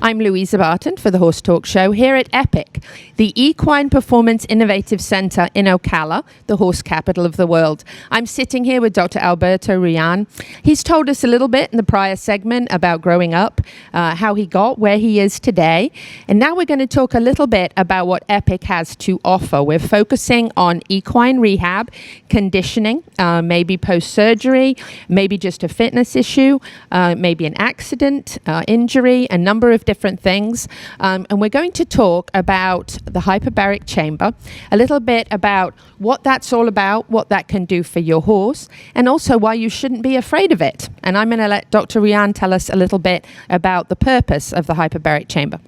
I'm Louisa Barton for the Horse Talk Show here at EPIC, the Equine Performance Innovative Centre in Ocala, the horse capital of the world. I'm sitting here with Dr. Alberto Rian. He's told us a little bit in the prior segment about growing up, how he got where he is today. And now we're going to talk a little bit about what EPIC has to offer. We're focusing on equine rehab, conditioning, maybe post-surgery, maybe just a fitness issue, maybe an accident, injury, a number of different things. And we're going to talk about the hyperbaric chamber, a little bit about what that's all about, what that can do for your horse, and also why you shouldn't be afraid of it. And I'm going to let Dr. Rian tell us a little bit about the purpose of the hyperbaric chamber.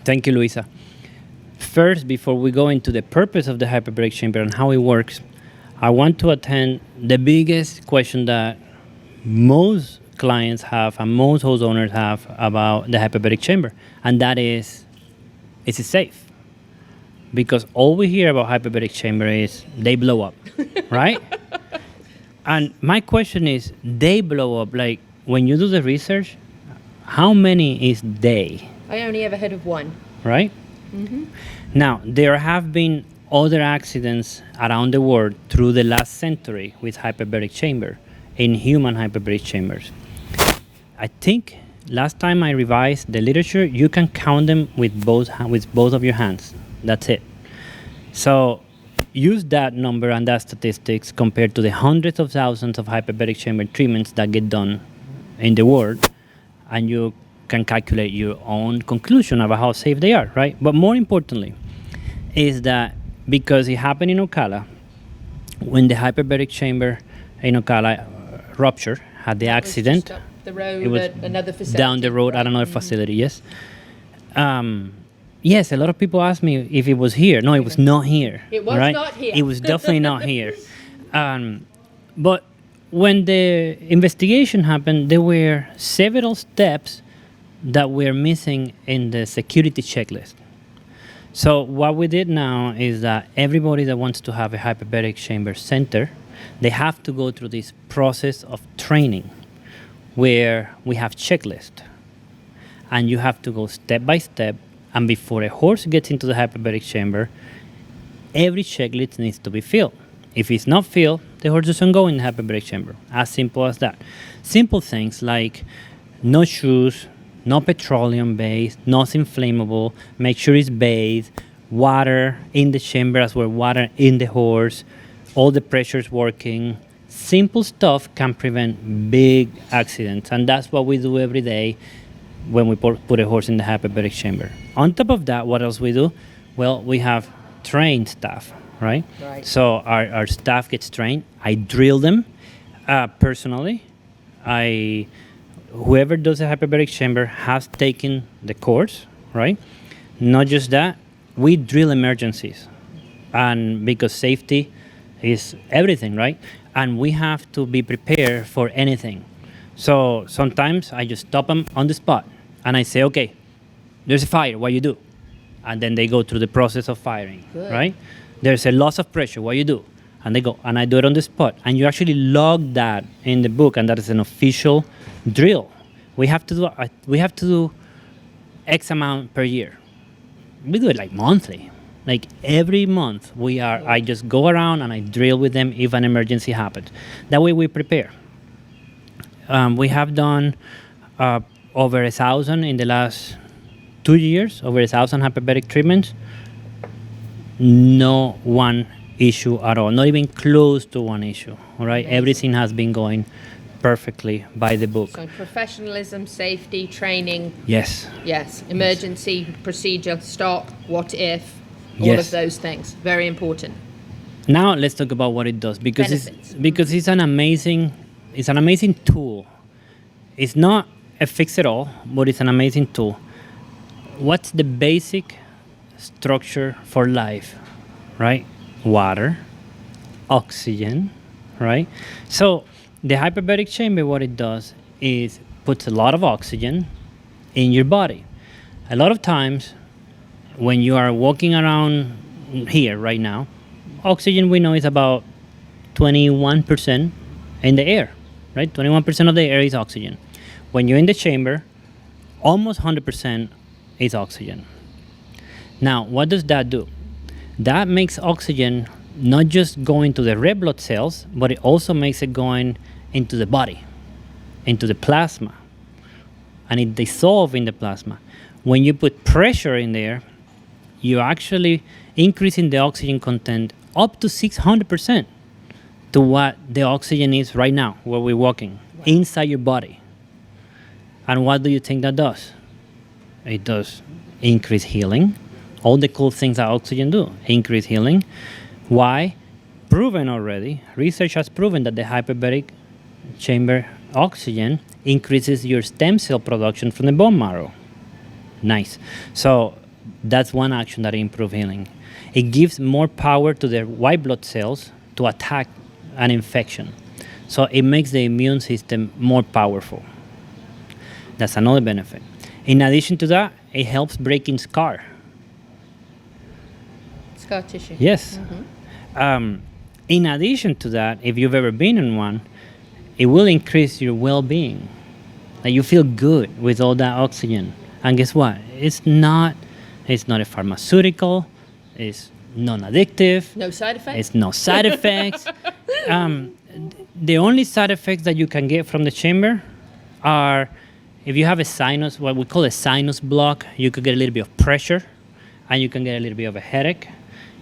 Thank you, Luisa. First, before we go into the purpose of the hyperbaric chamber and how it works, I want to attend the biggest question that most clients have and most horse owners have about the hyperbaric chamber, and that is it safe? Because all we hear about hyperbaric chamber is they blow up, right? And my question is, they blow up, like when you do the research, how many is they? I only ever heard of one. Right? Mm-hmm. Now, there have been other accidents around the world through the last century with hyperbaric chamber, in human hyperbaric chambers. I think last time I revised the literature, you can count them with both of your hands. That's it. So use that number and that statistics compared to the hundreds of thousands of hyperbaric chamber treatments that get done in the world, and you can calculate your own conclusion about how safe they are, right? But more importantly is that because it happened in Ocala, when the hyperbaric chamber in Ocala ruptured, had the accident, the road, it was at another facility, down the road, right? At another facility, yes. Yes, a lot of people ask me if it was here. No, it was not here. It was right? not here. It was definitely not here. But when the investigation happened, there were several steps that were missing in the security checklist. So what we did now is that everybody that wants to have a hyperbaric chamber center, they have to go through this process of training where we have checklist. And you have to go step by step. And before a horse gets into the hyperbaric chamber, every checklist needs to be filled. If it's not filled, the horse doesn't go in the hyperbaric chamber. As simple as that. Simple things like no shoes, no petroleum base, nothing flammable, make sure it's bathed, water in the chamber as well, water in the horse, all the pressure's working. Simple stuff can prevent big accidents, and that's what we do every day when we put a horse in the hyperbaric chamber. On top of that, what else we do? Well, we have trained staff, right? So our staff gets trained. I drill them personally. Whoever does the hyperbaric chamber has taken the course, right? Not just that, we drill emergencies. And because safety is everything, right? And we have to be prepared for anything. So sometimes I just stop them on the spot and I say, okay, there's a fire, what you do? And then they go through the process of firing, right? There's a loss of pressure, what you do? And they go, and I do it on the spot. And you actually log that in the book, and that is an official drill. We have to do X amount per year. We do it like monthly. Like every month I just go around and I drill with them if an emergency happens. That way we prepare. We have done over 1,000 in the last 2 years, over 1,000 hyperbaric treatments. No one issue at all, not even close to one issue, all right? Amazing. Everything has been going perfectly by the book. So professionalism, safety, training. Yes. Yes, emergency procedure, stop, what if, all yes. of those things, very important. Now let's talk about what it does, because it's an amazing tool. It's not a fix-it-all, but it's an amazing tool. What's the basic structure for life, right? Water, oxygen, right? So the hyperbaric chamber, what it does is puts a lot of oxygen in your body. A lot of times when you are walking around here right now, oxygen we know is about 21% in the air, right? 21% of the air is oxygen. when you're in the chamber, almost 100% is oxygen. Now, what does that do? That makes oxygen not just go into the red blood cells, but it also makes it going into the body, into the plasma, and it dissolves in the plasma. When you put pressure in there, you're actually increasing the oxygen content up to 600% to what the oxygen is right now, where we're walking, inside your body. And what do you think that does? It does increase healing. All the cool things that oxygen do, increase healing. Why? Proven already. Research has proven that the hyperbaric chamber oxygen increases your stem cell production from the bone marrow. Nice. So that's one action that improves healing. It gives more power to the white blood cells to attack an infection. So it makes the immune system more powerful. That's another benefit. In addition to that, it helps breaking scar. Scar tissue. Yes. In addition to that, if you've ever been in one, it will increase your well-being. Like you feel good with all that oxygen. And guess what? It's not a pharmaceutical. It's non-addictive. No side effects? It's no side effects. The only side effects that you can get from the chamber are if you have a sinus, what we call a sinus block, you could get a little bit of pressure and you can get a little bit of a headache.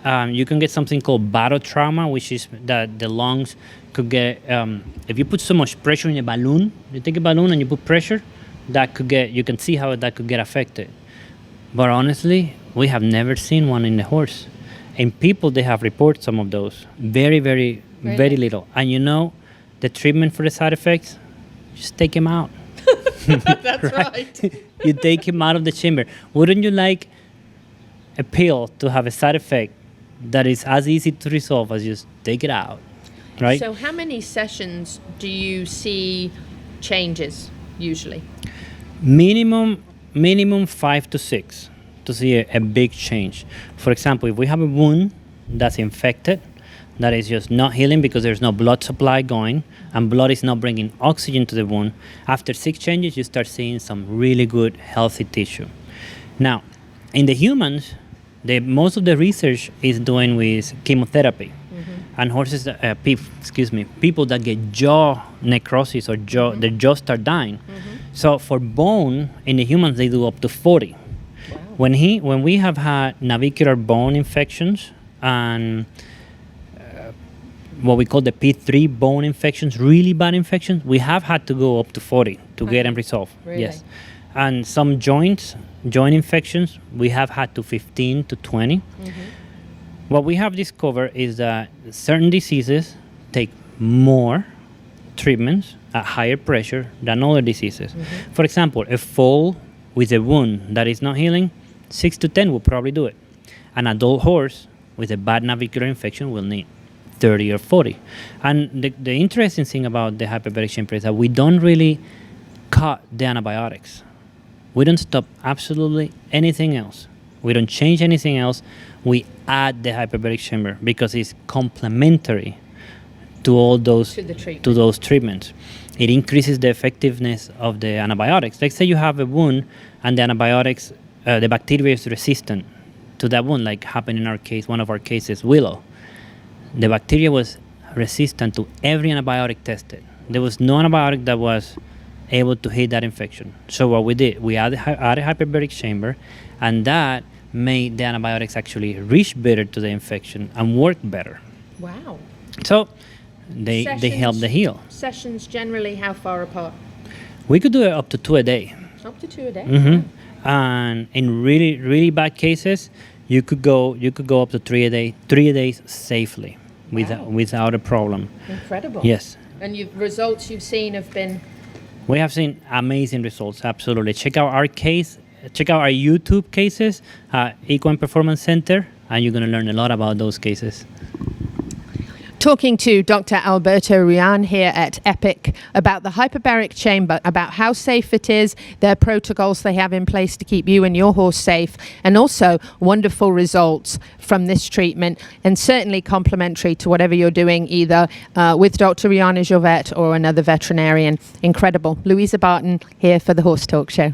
You can get something called barotrauma, which is that the lungs could get, if you put so much pressure in a balloon, you take a balloon and you put pressure, that could get, you can see how that could get affected. But honestly, we have never seen one in the horse. In people, they have reported some of those. Very, very, Really? very little. And you know, the treatment for the side effects, just take him out. That's right. You take him out of the chamber. Wouldn't you like a pill to have a side effect that is as easy to resolve as just take it out, right? So how many sessions do you see changes usually? Minimum 5 to 6 to see a big change. For example, if we have a wound that's infected, that is just not healing because there's no blood supply going and blood is not bringing oxygen to the wound, after 6 changes you start seeing some really good healthy tissue. Now, in the humans, most of the research is doing with chemotherapy. And horses, people that get jaw necrosis or their jaws start dying. So for bone, in the humans, they do up to 40. Wow. When we have had navicular bone infections and what we call the P3 bone infections, really bad infections, we have had to go up to 40 to get them resolved. Really? Yes. And some joint infections, we have had to 15 to 20. What we have discovered is that certain diseases take more treatments at higher pressure than other diseases. For example, a fall with a wound that is not healing, 6 to 10 will probably do it. An adult horse with a bad navicular infection will need 30 or 40. And the interesting thing about the hyperbaric chamber is that we don't really cut the antibiotics. We don't stop absolutely anything else. We don't change anything else. We add the hyperbaric chamber because it's complementary to all those To those treatments. It increases the effectiveness of the antibiotics. Let's say you have a wound and the antibiotics, the bacteria is resistant to that wound, like happened in our case, one of our cases, Willow. The bacteria was resistant to every antibiotic tested. There was no antibiotic that was able to hit that infection. So what we did, we added hyperbaric chamber, and that made the antibiotics actually reach better to the infection and work better. Wow. So they help the heal. Sessions generally how far apart? We could do it up to 2 a day. Up to 2 a day? And in really, really bad cases, you could go up to 3 a day, 3 days safely without a problem. Incredible. Yes. And results you've seen have been... We have seen amazing results, absolutely. Check out our YouTube cases, Equine Performance Center, and you're going to learn a lot about those cases. talking to Dr. Alberto Rian here at Epic about the hyperbaric chamber, about how safe it is, their protocols they have in place to keep you and your horse safe, and also wonderful results from this treatment, and certainly complementary to whatever you're doing, either with Dr. Rian as your vet or another veterinarian. Incredible. Louisa Barton here for the Horse Talk Show.